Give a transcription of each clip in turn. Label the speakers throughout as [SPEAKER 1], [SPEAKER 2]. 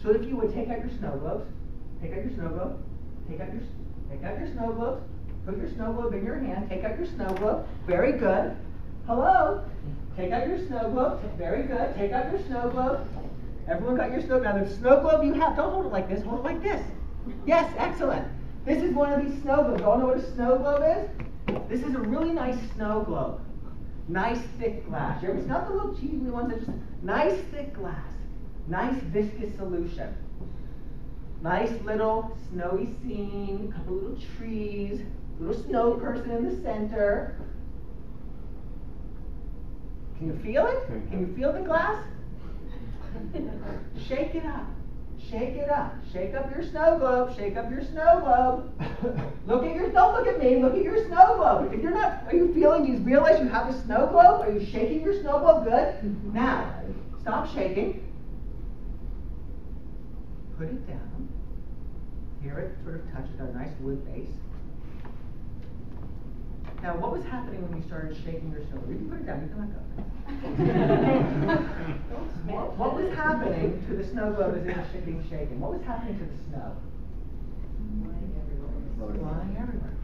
[SPEAKER 1] So if you would take out your snow globes, take out your snow globe, take out your snow globes, put your snow globe in your hand, take out your snow globe, very good. Hello? Take out your snow globe, very good, take out your snow globe. Everyone got your snow globe. Now the snow globe you have, don't hold it like this, hold it like this. Yes, excellent. This is one of these snow globes. You all know what a snow globe is? This is a really nice snow globe. Nice thick glass. It's not the little cheesy ones, it's just nice thick glass. Nice viscous solution. Nice little snowy scene, a couple little trees, little snow person in the center. Can you feel it? Can you feel the glass? Shake it up. Shake it up. Shake up your snow globe. Shake up your snow globe. Don't look at me. Look at your snow globe. If you're not, are you feeling, you realize you have a snow globe? Are you shaking your snow globe? Good. Now, stop shaking. Put it down. Here it sort of touches a nice wood base. Now, what was happening when you started shaking your snow globe? You can put it down. You can let go. What was happening to the snow globe as it was being shaken? What was happening to the snow? Flying everywhere.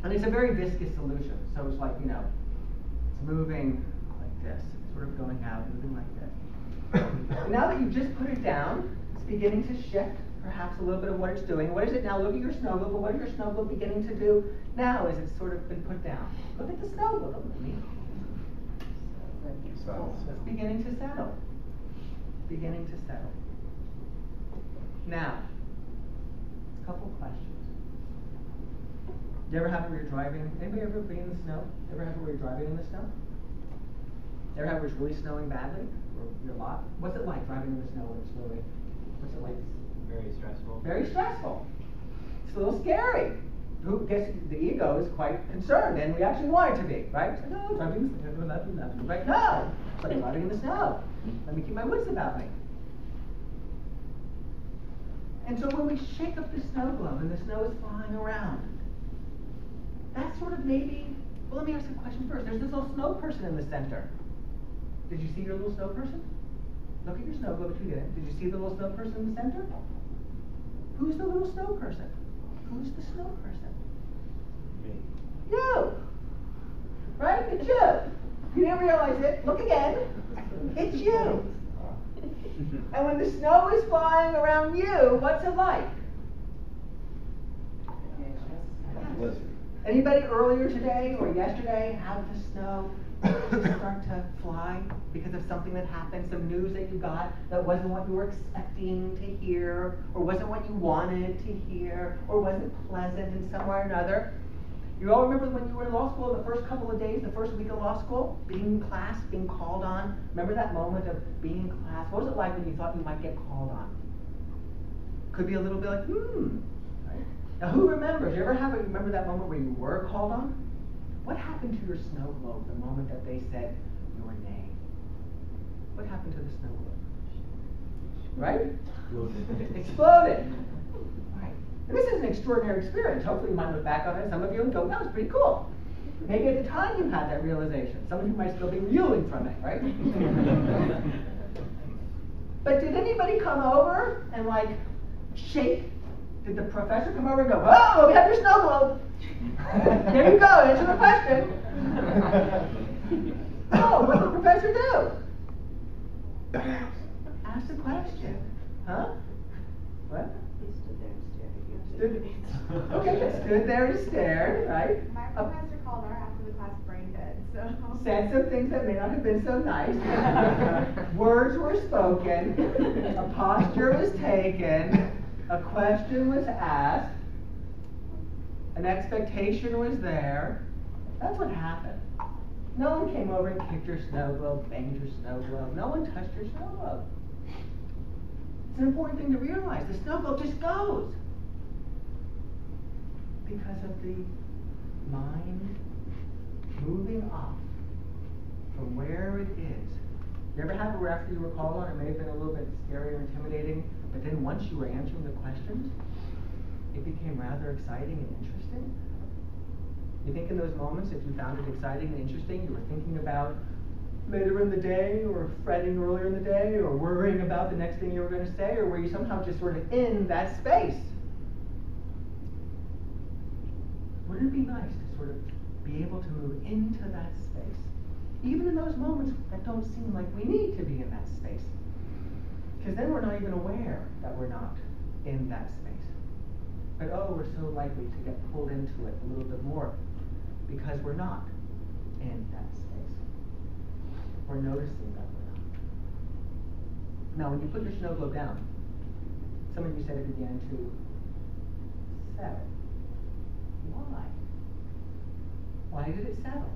[SPEAKER 1] And it's a very viscous solution. So it's like, it's moving like this, sort of going out, moving like this. Now that you've just put it down, it's beginning to shift perhaps a little bit of what it's doing. What is it now? Look at your snow globe. What is your snow globe beginning to do now as it's sort of been put down? Look at the snow globe. Don't look at me. It's beginning to settle. Beginning to settle. Now, a couple questions. You ever have it where you're driving? Anybody ever been in the snow? Ever have it where you're driving in the snow? Ever have it where it's really snowing badly? Or a lot? What's it like driving in the snow when it's really? What's it like?
[SPEAKER 2] Very stressful.
[SPEAKER 1] Very stressful. It's a little scary. Who gets the ego is quite concerned, and we actually want it to be, right? It's like, no, driving in the snow, nothing. Right? No, it's like driving in the snow. Let me keep my wits about me. And so when we shake up the snow globe and the snow is flying around, that's sort of maybe. Well, let me ask a question first. There's this little snow person in the center. Did you see your little snow person? Look at your snow globe if you didn't. Did you see the little snow person in the center? Who's the little snow person? Who's the snow person?
[SPEAKER 2] Me.
[SPEAKER 1] You! Right? It's you. You didn't realize it. Look again. It's you. And when the snow is flying around you, what's it like? Anybody earlier today or yesterday have the snow start to fly because of something that happened, some news that you got that wasn't what you were expecting to hear, or wasn't what you wanted to hear, or wasn't pleasant in some way or another? You all remember when you were in law school, the first couple of days, the first week of law school, being in class, being called on? Remember that moment of being in class? What was it like when you thought you might get called on? Could be a little bit like, right? Now who remembers? You ever remember that moment where you were called on? What happened to your snow globe the moment that they said your name? What happened to the snow globe? Right? Exploded. Right. And this is an extraordinary experience. Hopefully you might look back on it. Some of you will go, that was pretty cool. Maybe at the time you had that realization. Some of you might still be reeling from it, right? But did anybody come over and like shake? Did the professor come over and go, oh, we have your snow globe. There you go, answer the question. Oh, what did the professor do? Ask the question. Huh? What?
[SPEAKER 3] He stood there and stared.
[SPEAKER 1] Okay, stood there and stared, right?
[SPEAKER 3] My professor called our half of the class brain dead, so.
[SPEAKER 1] Said some things that may not have been so nice. Words were spoken. A posture was taken. A question was asked. An expectation was there. That's what happened. No one came over and kicked your snow globe, banged your snow globe. No one touched your snow globe. It's an important thing to realize. The snow globe just goes. Because of the mind moving off from where it is. You ever have it where after you were called on, it may have been a little bit scary or intimidating, but then once you were answering the questions, it became rather exciting and interesting? You think in those moments, if you found it exciting and interesting, you were thinking about later in the day, or fretting earlier in the day, or worrying about the next thing you were going to say, or were you somehow just sort of in that space? Wouldn't it be nice to sort of be able to move into that space, even in those moments that don't seem like we need to be in that space? Because then we're not even aware that we're not in that space. But oh, we're so likely to get pulled into it a little bit more because we're not in that space. We're noticing that we're not. Now, when you put your snow globe down, some of you said it began to settle. Why? Why did it settle?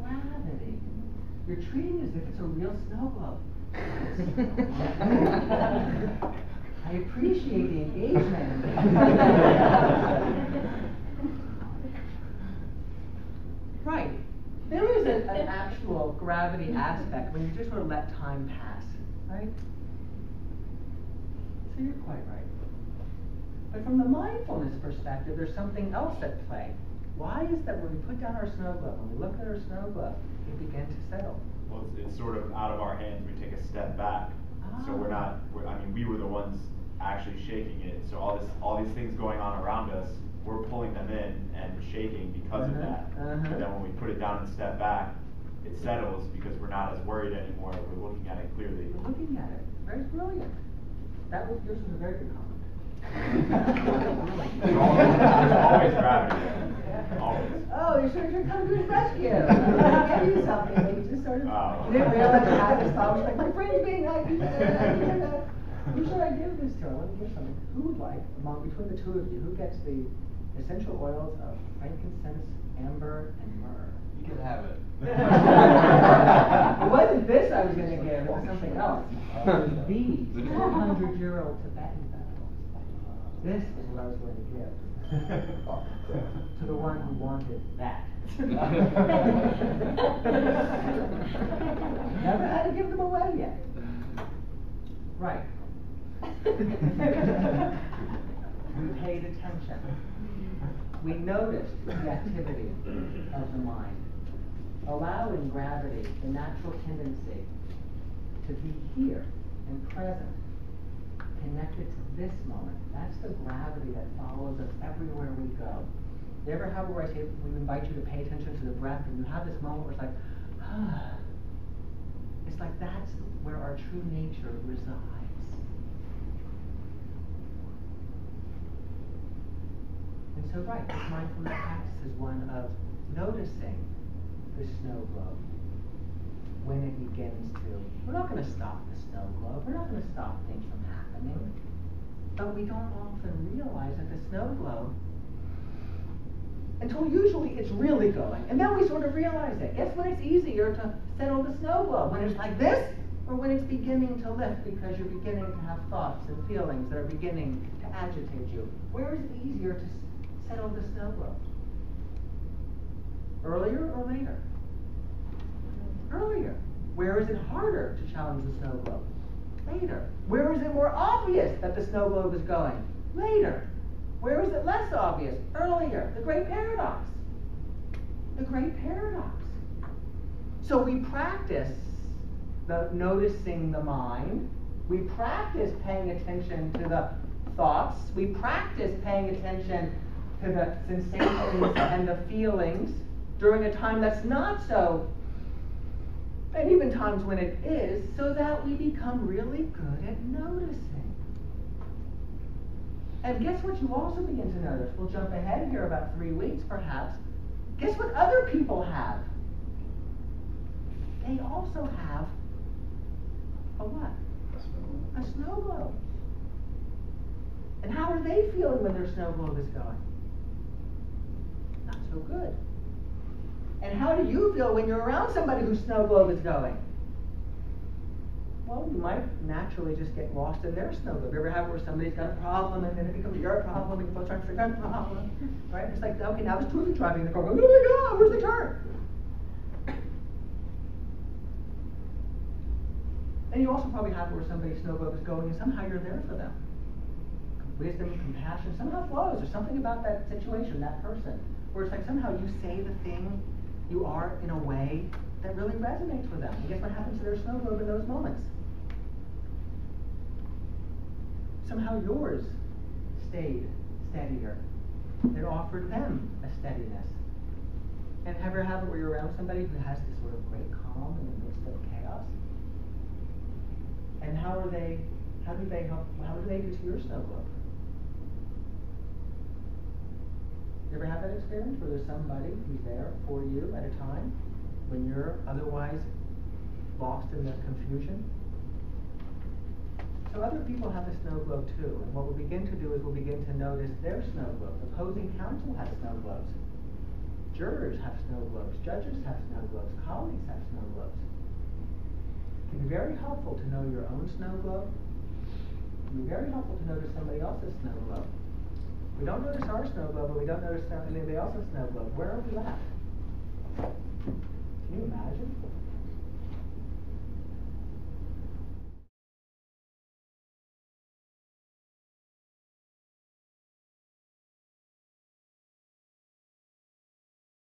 [SPEAKER 1] Gravity. You're treating it as if it's a real snow globe. I appreciate the engagement. Right. There is an actual gravity aspect when you just sort of let time pass, right? So you're quite right. But from the mindfulness perspective, there's something else at play. Why is that when we put down our snow globe, when we look at our snow globe, we begin to settle?
[SPEAKER 4] Well, it's sort of out of our hands. We take a step back. So we're not, we were the ones actually shaking it. So all these things going on around us, we're pulling them in and shaking because of that. But then when we put it down and step back, it settles because we're not as worried anymore. We're looking at it clearly.
[SPEAKER 1] We're looking at it. Very brilliant. Yours was a very good comment.
[SPEAKER 4] There's always gravity there. Always.
[SPEAKER 1] Oh, you should have come to his rescue. I gave you something, but you just sort of didn't realize you had this thought. Like, my friend's being like, who should I give this to? I want to give something. Who would like, between the two of you, who gets the essential oils of frankincense, amber, and myrrh?
[SPEAKER 2] You can have it.
[SPEAKER 1] It wasn't this I was going to give, it was something else. These 200-year-old Tibetan bells. This is what I was going to give. To the one who wanted that. Never had to give them away yet. Right. We paid attention. We noticed the activity of the mind, allowing gravity, the natural tendency to be here and present, connected to this moment. That's the gravity that follows us everywhere we go. You ever have where I say we invite you to pay attention to the breath, and you have this moment where it's like, ah. It's like that's where our true nature resides. And so, right, this mindfulness practice is one of noticing the snow globe when it begins to. We're not going to stop the snow globe. We're not going to stop things from happening. But we don't often realize that the snow globe, until usually it's really going. And then we sort of realize it. Guess when it's easier to settle the snow globe? When it's like this, or when it's beginning to lift because you're beginning to have thoughts and feelings that are beginning to agitate you? Where is it easier to settle the snow globe? Earlier or later? Earlier. Where is it harder to challenge the snow globe? Later. Where is it more obvious that the snow globe is going? Later. Where is it less obvious? Earlier. The great paradox. The great paradox. So we practice the noticing the mind. We practice paying attention to the thoughts. We practice paying attention to the sensations and the feelings during a time that's not so, and even times when it is, so that we become really good at noticing. And guess what you also begin to notice? We'll jump ahead here about 3 weeks perhaps. Guess what other people have? They also have a what? A snow globe. And how are they feeling when their snow globe is going? Not so good. And how do you feel when you're around somebody whose snow globe is going? Well, you might naturally just get lost in their snow globe. You ever have where somebody's got a problem and then it becomes your problem and you both trying to figure out the problem? Right? It's like, okay, now it's two of you driving in the car going, oh my God, where's the turn? And you also probably have where somebody's snow globe is going and somehow you're there for them. Wisdom, compassion, somehow flows. There's something about that situation, that person, where it's like somehow you say the thing you are in a way that really resonates with them. And guess what happens to their snow globe in those moments? Somehow yours stayed steadier. It offered them a steadiness. And have you ever had it where you're around somebody who has this sort of great calm in the midst of chaos? And how do they do to your snow globe? You ever have that experience where there's somebody who's there for you at a time when you're otherwise lost in the confusion? So other people have a snow globe too, and what we'll begin to do is we'll begin to notice their snow globes. Opposing counsel has snow globes. Jurors have snow globes. Judges have snow globes. Colleagues have snow globes. It can be very helpful to know your own snow globe. It can be very helpful to notice somebody else's snow globe. We don't notice our snow globe, but we don't notice anybody else's snow globe. Where are we at? Can you imagine?